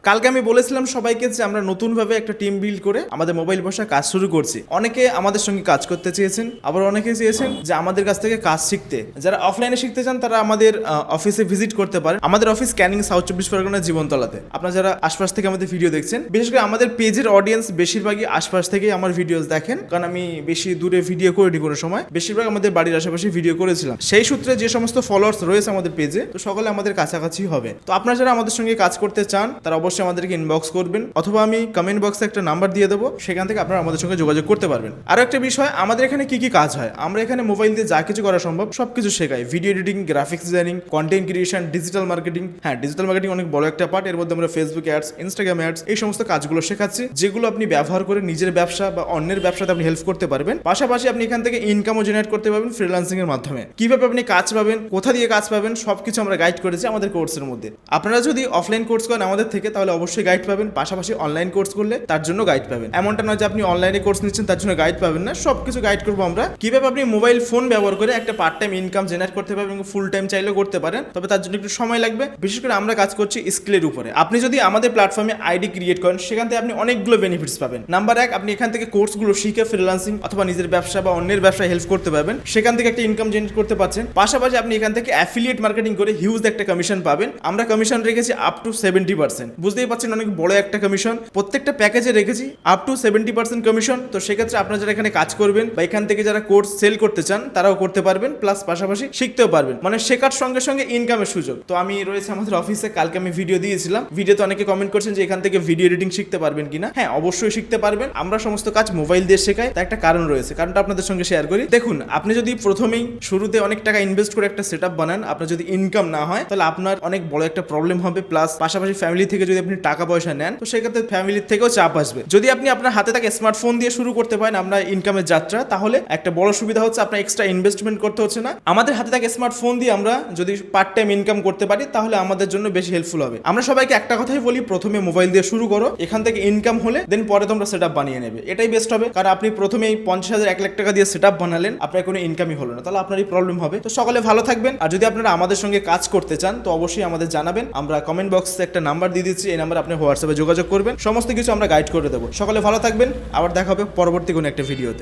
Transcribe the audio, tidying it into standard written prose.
কালকে আমি বলেছিলাম সবাইকে যে আমরা নতুনভাবে একটা টিম বিল্ড করে আমাদের মোবাইল ভাষা কাজ শুরু করছি। অনেকে আমাদের সঙ্গে কাজ করতে চেয়েছেন, আবার অনেকে চেয়েছেন যে আমাদের কাছ থেকে কাজ শিখতে। যারা অফলাইনে শিখতে চান তারা আমাদের অফিসে ভিজিট করতে পারেন। আমাদের অফিস ক্যানিং সাউথ 24 পরগনা জীবনতলাতে। আপনারা যারা আশপাশ থেকে আমাদের ভিডিও দেখছেন, বিশেষ করে আমাদের পেজের অডিয়েন্স বেশিরভাগই আশপাশ থেকেই আমার ভিডিওস দেখেন, কারণ আমি বেশি দূরে ভিডিও করিনি কোনো সময়, বেশিরভাগ আমাদের বাড়ির আশেপাশে ভিডিও করেছিলাম। সেই সূত্রে যে সমস্ত ফলোয়ার্স রয়েছে আমাদের পেজে, তো সকলে আমাদের কাছাকাছি হবে। তো আপনারা যারা আমাদের সঙ্গে কাজ করতে চান তারা অবশ্যই আমাদেরকে ইনবক্স করবেন, অথবা আমি কমেন্ট বক্সে একটা নাম্বার দিয়ে দেবো, সেখান থেকে আপনারা আমাদের সঙ্গে যোগাযোগ করতে পারবেন। আরো একটা বিষয়, আমাদের এখানে কি কি কাজ হয়, আমরা এখানে মোবাইল দিয়ে যা কিছু করা সম্ভব সবকিছু শেখাই। Video editing, graphics designing, content creation, digital marketing. হ্যাঁ, ডিজিটাল মার্কেটিং অনেক বড় একটা পার্ট। এর মধ্যে আমরা ফেসবুক অ্যাডস, ইনস্টাগ্রাম অ্যাডস, এই সমস্ত কাজগুলো শেখাচ্ছি, যেগুলো আপনি ব্যবহার করে নিজের ব্যবসা বা অন্যের ব্যবসাতে আপনি হেল্প করতে পারবেন। পাশাপাশি আপনি এখান থেকে ইনকামও জেনারেট করতে পারবেন ফ্রিল্যান্সিং এর মাধ্যমে। কিভাবে আপনি কাজ পাবেন, কোথা দিয়ে কাজ পাবেন, সবকিছু আমরা গাইড করেছি আমাদের কোর্সের মধ্যে। আপনারা যদি অফলাইন কোর্স করেন আমাদের থেকে, তাহলে অবশ্যই গাইড পাবেন। পাশাপাশি অনলাইন কোর্স করলে তার জন্য গাইড পাবেন। এমনটা নয় যে আপনি অনলাইনে কোর্স নিচ্ছেন তার জন্য গাইড পাবেন না, সবকিছু গাইড করবো আমরা। কিভাবে আপনি মোবাইল ফোন ব্যবহার করে একটা পার্ট টাইম ইনকাম জেনারেট করতে পারবেন এবং ফুল টাইম চাইলেও করতে পারেন, তবে তার জন্য একটু সময় লাগবে। বিশেষ করে আমরা কাজ করছি স্কিলের উপরে। আপনি যদি আমাদের প্ল্যাটফর্মে আইডি ক্রিয়েট করেন, সেখান থেকে আপনি অনেকগুলো বেনিফিটস পাবেন। নাম্বার 1, আপনি এখান থেকে কোর্সগুলো শিখে ফ্রিল্যান্সিং অথবা নিজের ব্যবসা বা অন্যের ব্যবসায় হেল্প করতে পারবেন, সেখান থেকে একটা ইনকাম জেনারেট করতে পারছেন। পাশাপাশি আপনি এখান থেকে অ্যাফিলিয়েট মার্কেটিং করে হিউজ একটা কমিশন পাবেন। আমরা কমিশন রেখেছি আপ টু 70%। বুঝতেই পারছেন অনেক বড় একটা কমিশন, প্রত্যেকটা প্যাকেজে রেখেছি আপ টু 70% কমিশন। তো সেক্ষেত্রে আপনারা যারা এখানে কাজ করবেন বা এখান থেকে যারা কোর্স সেল করতে চান তারাও করতে পারবেন, প্লাস পাশাপাশি শিখতেও পারবেন, মানে শেখার সঙ্গে সঙ্গে ইনকামের সুযোগ। তো আমি রয়েছে আমাদের অফিসে, কালকে আমি ভিডিও দিয়েছিলাম। ভিডিওতে অনেকে কমেন্ট করছেন যে এখান থেকে ভিডিও এডিটিং শিখতে পারবেন কিনা। হ্যাঁ, অবশ্যই শিখতে পারবেন। আমরা সমস্ত কাজ মোবাইল দিয়ে শেখাই, তার একটা কারণ রয়েছে, কারণটা আপনাদের সঙ্গে শেয়ার করি। দেখুন, আপনি যদি প্রথমেই শুরুতে অনেক টাকা ইনভেস্ট করে একটা সেটআপ বানান, আপনার যদি ইনকাম না হয় তাহলে আপনার অনেক বড় একটা প্রবলেম হবে। প্লাস পাশাপাশি ফ্যামিলি থেকে যদি আপনি টাকা পয়সা নেন, তো সেক্ষেত্রে ফ্যামিলির থেকেও চাপ আসবে। যদি আপনি আপনার হাতে থাকা স্মার্টফোন দিয়ে শুরু করতে পারেন আপনার ইনকামের যাত্রা, তাহলে একটা বড় সুবিধা হচ্ছে আপনার এক্সট্রা ইনভেস্টমেন্ট করতে হচ্ছে না। আমাদের হাতে থাকা স্মার্টফোন দিয়ে আমরা যদি পার্ট টাইম ইনকাম করতে পারি, তাহলে আমাদের জন্য বেশি হেল্পফুল হবে। আমরা সবাইকে একটা কথাই বলি, প্রথমে মোবাইল দিয়ে শুরু করো, এখান থেকে ইনকাম হলে দেন পরে তোমরা সেটআপ বানিয়ে নেবে, এটাই বেস্ট হবে। কারণ আপনি প্রথমেই 50,000 1 লাখ টাকা দিয়ে সেটআপ বানালেন, আপনার কোনো ইনকামই হলো না, তাহলে আপনারই প্রবলেম হবে। তো সকলে ভালো থাকবেন। আর যদি আপনারা আমাদের সঙ্গে কাজ করতে চান, তো অবশ্যই আমাদের জানাবেন। আমরা কমেন্ট বক্সে একটা নাম্বার দিয়ে দিচ্ছি, এই নাম্বার আপনি হোয়াটসঅ্যাপে যোগাযোগ করবেন, সমস্ত কিছু আমরা গাইড করে দেবো। সকলে ভালো থাকবেন, আবার দেখা হবে পরবর্তী কোনো একটা ভিডিওতে।